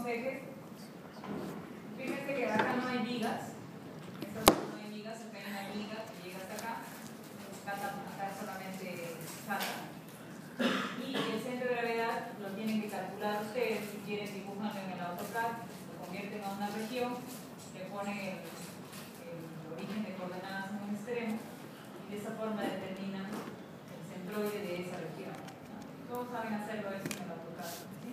ejes. Fíjense que acá no hay vigas. Esta zona no hay vigas, acá hay una viga que llega hasta acá. Acá solamente falta. Y el centro de gravedad lo tienen que calcular ustedes. Si quieren, dibujarlo en el AutoCAD, lo convierten a una región, le ponen el origen de coordenadas en un extremo y de esa forma determinan el centroide de esa región. Todos saben hacerlo eso en el AutoCAD, ¿sí?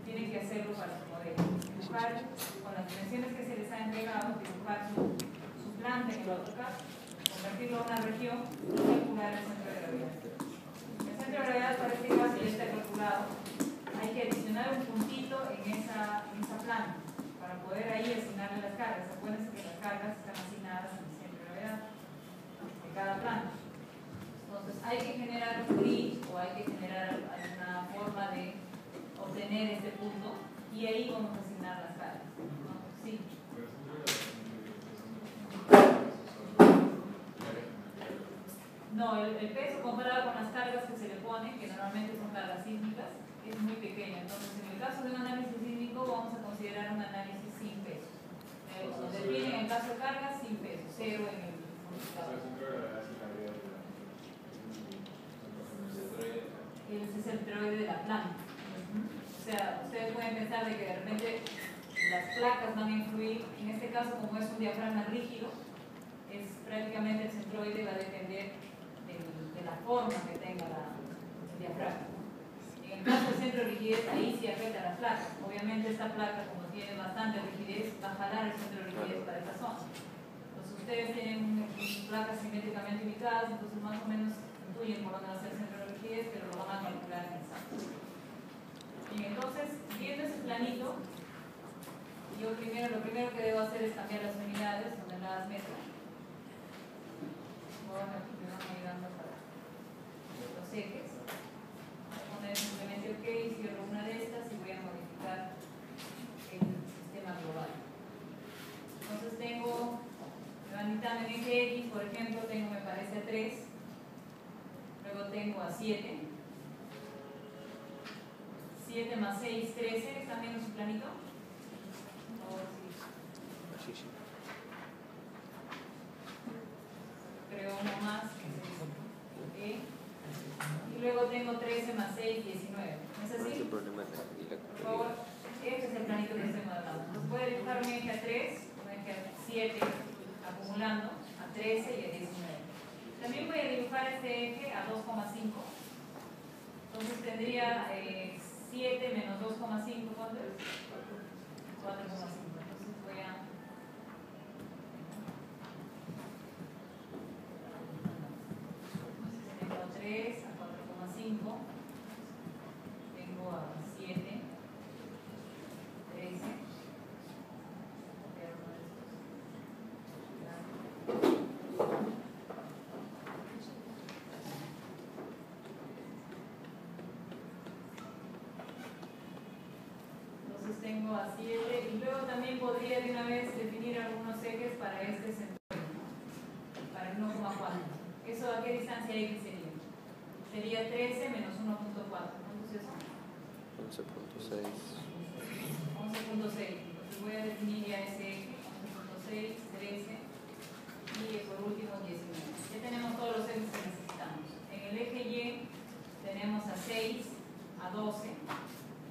Tienen que hacerlo para su modelo. Dibujar con las dimensiones que se les ha entregado, dibujar su planta en el AutoCAD, convertirlo a una región y calcular el centro de gravedad. El centro de gravedad para este caso ya está calculado. Hay que adicionar un puntito en esa planta para poder ahí asignarle las cargas. Acuérdense que las cargas están asignadas en el centro de gravedad de cada planta. Entonces hay que generar un grid o hay que generar alguna forma de obtener este punto y ahí vamos a asignar las cargas. ¿No? Sí. No, el peso comparado con las cargas que se le ponen, que normalmente son cargas sísmicas, es muy pequeño. Entonces, en el caso de un análisis sísmico, vamos a considerar un análisis sin peso. Nos definen en caso de cargas sin peso, cero en el multiplicador. El centroide de la planta. O sea, ustedes pueden pensar de que de repente las placas van a influir. En este caso, como es un diafragma rígido, es prácticamente el centroide va a depender de la forma que tenga el diafragma. En el caso del centro de rigidez, ahí sí afecta a las placas. Obviamente esta placa, como tiene bastante rigidez, va a jalar el centro de rigidez para esta zona. Entonces ustedes tienen placas simétricamente ubicadas, entonces más o menos intuyen por dónde va a ser el centro de rigidez, pero lo van a calcular en exacto. Bien, entonces, viendo ese planito, lo primero que debo hacer es cambiar las unidades, toneladas metros. Ahora me van ayudando para los ejes. Voy a poner simplemente OK, cierro una de estas y voy a modificar el sistema global. Entonces tengo, me van dictando en eje X, por ejemplo, tengo, me parece, a 3, luego tengo a 7. 7 más 6, 13, ¿están viendo su planito? Sí. Creo uno más, ¿okay? Y luego tengo 13 más 6, 19. ¿Es así? Por favor, este es el planito que estoy modelando. Entonces voy a dibujar un eje a 3, un eje a 7, acumulando, a 13 y a 19. También voy a dibujar este eje a 2,5. Entonces tendría 7 menos 2,5, ¿cuánto es? 4,5. Entonces voy a... Tengo 3 a 4,5. Tengo a 7, 13. Tengo a 7 y luego también podría de una vez definir algunos ejes para este centroide, para el 1,4. ¿Eso a qué distancia X sería? Sería 13 menos 1,4. ¿Cuánto es eso? 11,6. 11,6. Entonces voy a definir ya ese eje, 11,6, 13 y por último 19. Ya tenemos todos los ejes que necesitamos. En el eje Y tenemos a 6, a 12.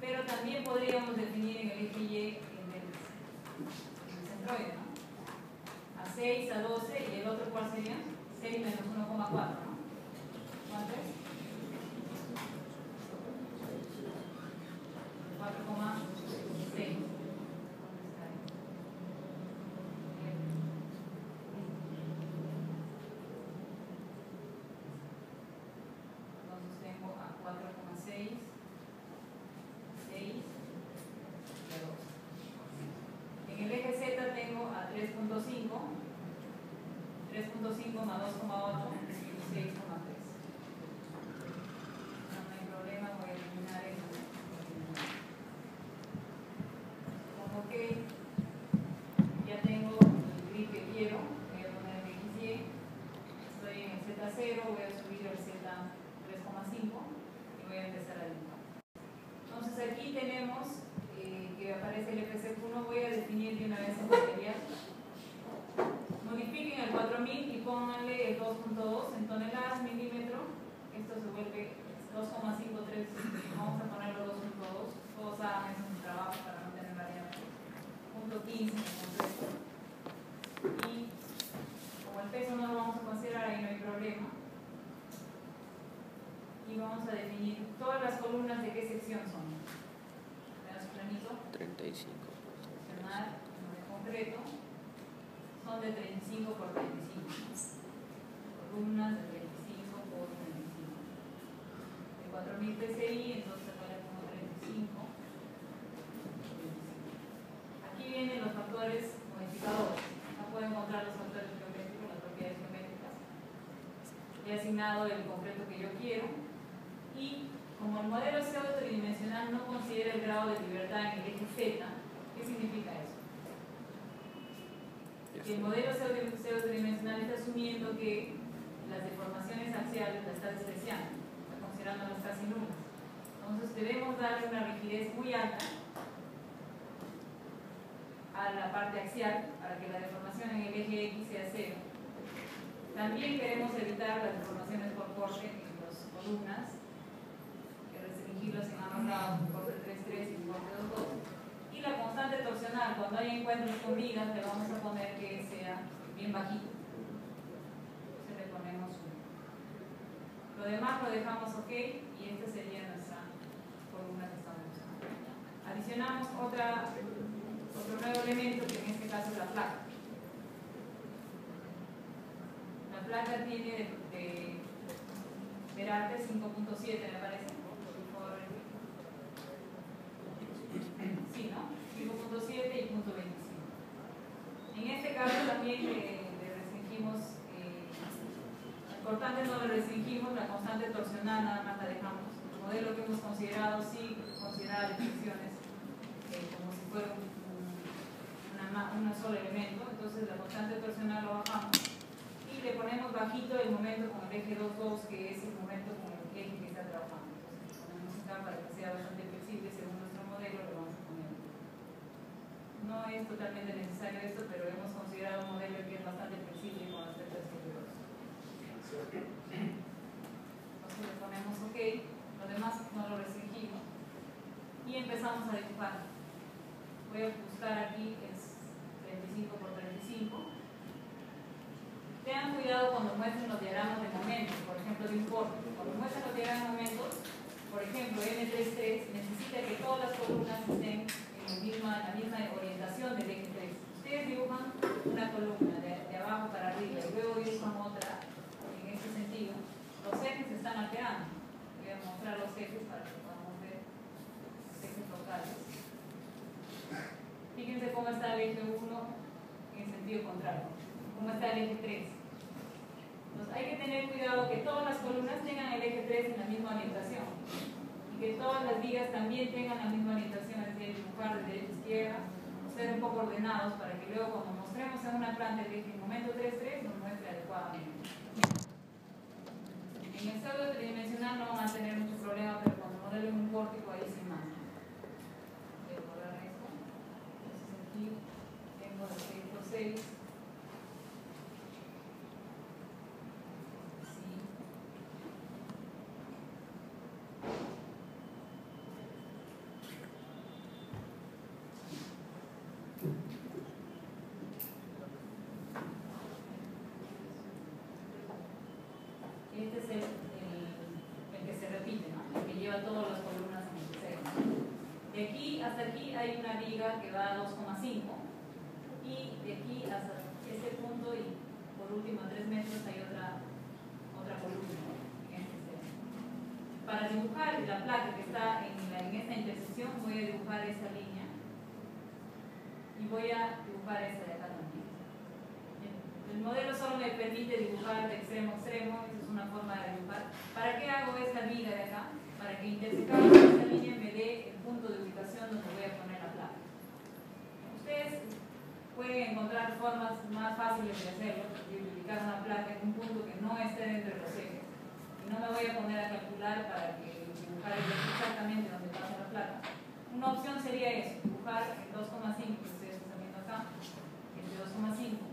Pero también podríamos definir en el eje Y en el centroide, ¿no? A 6, a 12 y el otro, ¿cuál sería? 6 menos 1,4, ¿no? ¿Cuánto es? 4,6. Entonces tengo a 4,6. 6 y a 2. En el eje Z tengo a 3,5. 3,5 más 2,8 y 6,3. No hay problema, voy a eliminar esto. Como que ya tengo el grid que quiero, voy a poner el XY. Estoy en el Z0, voy a subir al Z3,5 y voy a empezar a dibujar. Entonces aquí tenemos que 2.2 en toneladas milímetro, esto se vuelve 2,53, vamos a ponerlo 2.2, todos hagan eso en su trabajo para no tener variantes, punto 15 en concreto, y como el peso no lo vamos a considerar, ahí no hay problema, y vamos a definir todas las columnas de qué sección son. Vean su planito. 35. Seccional, de concreto, son de 35 por 35. Columnas de 35 por 35. De 4000 PSI, entonces acá le pongo 35. Aquí vienen los factores modificadores. Acá puedo encontrar los factores geométricos, las propiedades geométricas. He asignado el concreto que yo quiero. Y como el modelo pseudo-tridimensional no considera el grado de libertad en el eje Z, ¿qué significa eso? Que el modelo pseudo-tridimensional está asumiendo que las deformaciones axiales las está despreciando, está considerándolas casi nulas. Entonces debemos darle una rigidez muy alta a la parte axial para que la deformación en el eje X sea cero. También queremos evitar las deformaciones por corte en las columnas, restringirlos en ambos lados, un corte 3,3 y un corte 2,2. Y la constante torsional, cuando hay encuentros con vigas, le vamos a poner que sea bien bajito. Entonces le ponemos 1. Lo demás lo dejamos ok y esta sería nuestra columna que estamos usando. Adicionamos otro nuevo elemento que en este caso es la placa. La placa tiene de Verarte 5.7 me parece. Sí, ¿no? 5.7 y punto 25. En este caso también le restringimos, el cortante no le restringimos, la constante torsional nada más la dejamos. El modelo que hemos considerado sí considera definiciones como si fuera un solo elemento, entonces la constante torsional lo bajamos y le ponemos bajito el momento con el eje 2,2 que es el momento con el eje que está trabajando. Entonces ponemos acá para que sea bastante flexible según nuestro modelo, lo vamos a poner. No es totalmente necesario esto, pero hemos considerado un modelo que es bastante flexible con respecto a este valor. Entonces le ponemos OK, lo demás no lo restringimos y empezamos a dibujar. Voy a buscar aquí, es 35 por 35. Tengan cuidado cuando muestren los diagramas de momentos, por ejemplo de un corte. Cuando muestren los diagramas de momentos, por ejemplo M33 necesita que todas las columnas estén en la misma orientación del eje 3. Ustedes dibujan una columna de abajo para arriba y luego dibujan otra en este sentido. Los ejes se están alterando. Voy a mostrar los ejes para que podamos ver los ejes locales. Fíjense cómo está el eje 1 en sentido contrario, cómo está el eje 3. Entonces hay que tener cuidado que todas las columnas tengan el eje 3 en la misma orientación y que todas las vigas también tengan la misma orientación, es decir, dibujar de derecha a izquierda, ser un poco ordenados para que luego cuando mostremos en una planta el eje en momento 3,3 nos muestre adecuadamente. En el pseudo tridimensional no van a tener mucho problema, pero cuando modelen un pórtico ahí sí más. Voy a borrar esto. Entonces aquí tengo el 6 por 6. Este es el que se repite, ¿no? El que lleva todas las columnas en el cero. De aquí hasta aquí hay una viga que va a 2,5 y de aquí hasta este punto y por último a 3 metros hay otra columna en este cero. Para dibujar la placa que está en esta intersección voy a dibujar esta línea y voy a dibujar esta de acá también. El modelo solo me permite dibujar de extremo a extremo, esa es una forma de dibujar. ¿Para qué hago esta viga de acá? Para que intersecando esta línea me dé el punto de ubicación donde voy a poner la placa. Ustedes pueden encontrar formas más fáciles de hacerlo, de ubicar una placa en un punto que no esté dentro de los ejes. Y no me voy a poner a calcular para que dibujar exactamente donde pasa la placa. Una opción sería eso, dibujar en 2,5, que ustedes están viendo acá, entre 2,5.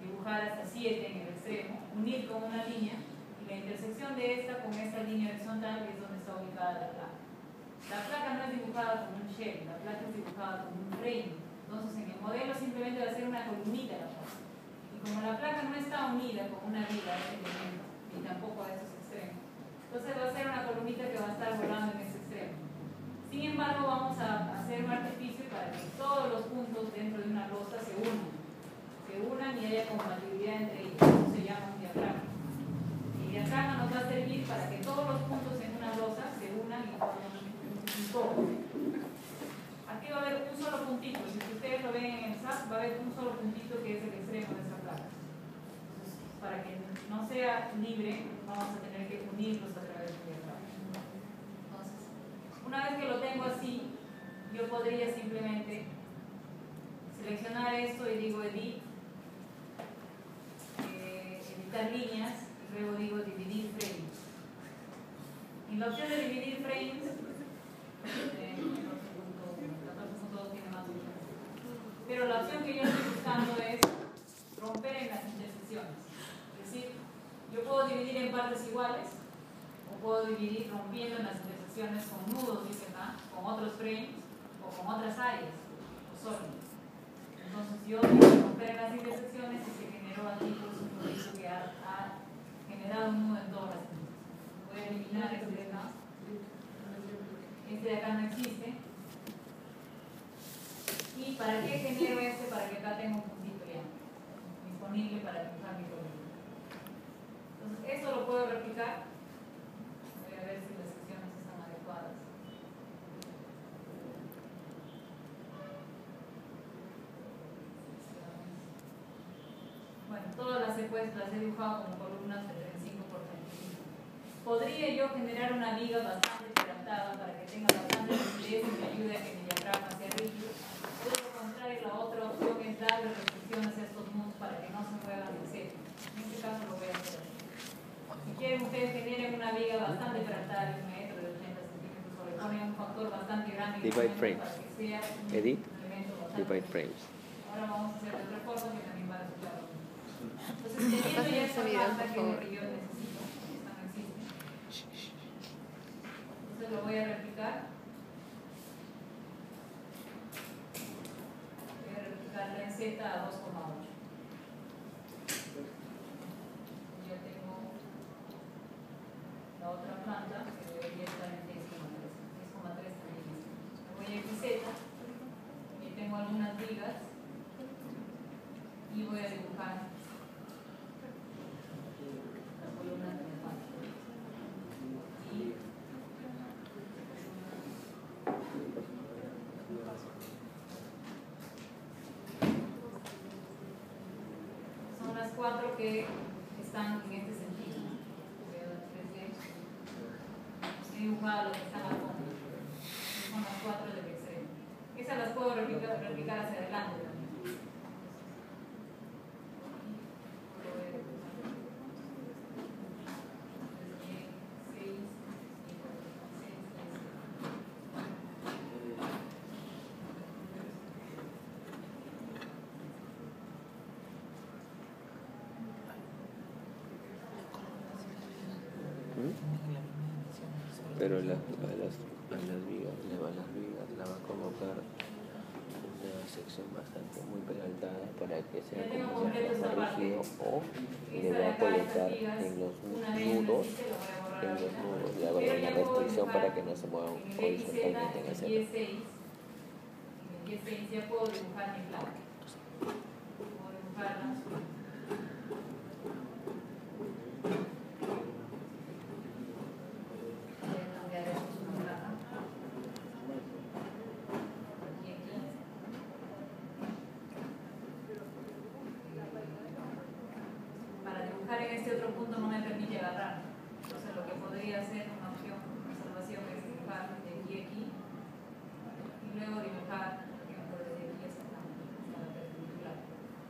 Dibujar hasta 7 en el extremo, unir con una línea, y la intersección de esta con esta línea horizontal es donde está ubicada la placa. La placa no es dibujada como un shell, la placa es dibujada como un frame. Entonces en el modelo simplemente va a ser una columnita la placa. Y como la placa no está unida con una viga a este elemento, ni tampoco a estos extremos, entonces va a ser una columnita que va a estar volando en ese extremo. Sin embargo, vamos a hacer un artificio para que todos los puntos dentro de una losa se unan y haya compatibilidad entre ellos. Eso se llama un diagrama. El diagrama nos va a servir para que todos los puntos en una losa se unan y formen un todo. Aquí va a haber un solo puntito. Si ustedes lo ven en el SAP, va a haber un solo puntito que es el extremo de esa placa. Entonces, para que no sea libre, vamos a tener que unirlos a través del diagrama. Entonces, una vez que lo tengo así, yo podría simplemente seleccionar esto y digo edit, editar líneas, y luego digo dividir frames. En la opción de dividir frames, en 14.2 tiene más opciones. Pero la opción que yo estoy buscando es romper en las intersecciones. Es decir, yo puedo dividir en partes iguales o puedo dividir rompiendo en las intersecciones con nudos, dice acá, con otros frames o con otras áreas o sólidos. Entonces yo romper en las intersecciones y se generó aquí pues, un proceso que ha generado un nudo en todas las intersecciones. Voy a eliminar este de acá. Este de acá no existe. ¿Y para qué genero este? Para que acá tenga un puntito ya disponible para dibujar mi columna. Entonces esto lo puedo replicar. Voy a ver si las secciones están adecuadas. Bueno, todas las he puesto, las he dibujado como columnas de 35 por 35. Podría yo generar una viga bastante quebrantada para que tenga bastante rigidez y me ayude a que mi diagrama sea rígido. Por lo contrario, la otra opción es darle restricciones a estos nudos para que no se muevan en serio. En este caso lo voy a hacer así. Si quieren ustedes generen una viga bastante quebrantada de 1 metro, de 80 centímetros, o le ponen un factor bastante grande Divide frames. para que sea un Edit. elemento bastante Divide frames. Ahora vamos a hacer de otra forma que también va a resultar. Entonces, teniendo ya esta pasta que yo necesito, esta no existe. Entonces lo voy a replicar. Voy a replicarla en Z a 2,8. Ya tengo la otra planta que debería estar en 6,3. 6,3 también. Me voy a XZ y tengo algunas vigas y voy a dibujar las columnas de mi falta. Y son las 4 que están en este sentido. Voy a dar 3D. He dibujado lo que están al fondo. Son las 4 del extremo. Esas las puedo replicar hacia adelante también. Pero a las vigas la va a colocar una sección bastante muy pegaltada para que sea como más rígido, o le va a colocar en los nudos le hago una restricción para que no se muevan horizontalmente en ese lado. En el 16 ya puedo dibujar mi placa. Puedo dibujarla. En este otro punto no me permite agarrar. Entonces lo que podría hacer una opción, una salvación, es dibujar de aquí a aquí y luego dibujar, por ejemplo, desde aquí hasta acá, hasta la perpendicular.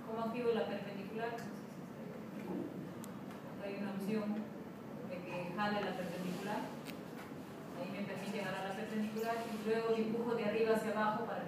¿Cómo activo la perpendicular? Hay una opción de que jale la perpendicular, ahí me permite agarrar la perpendicular y luego dibujo de arriba hacia abajo para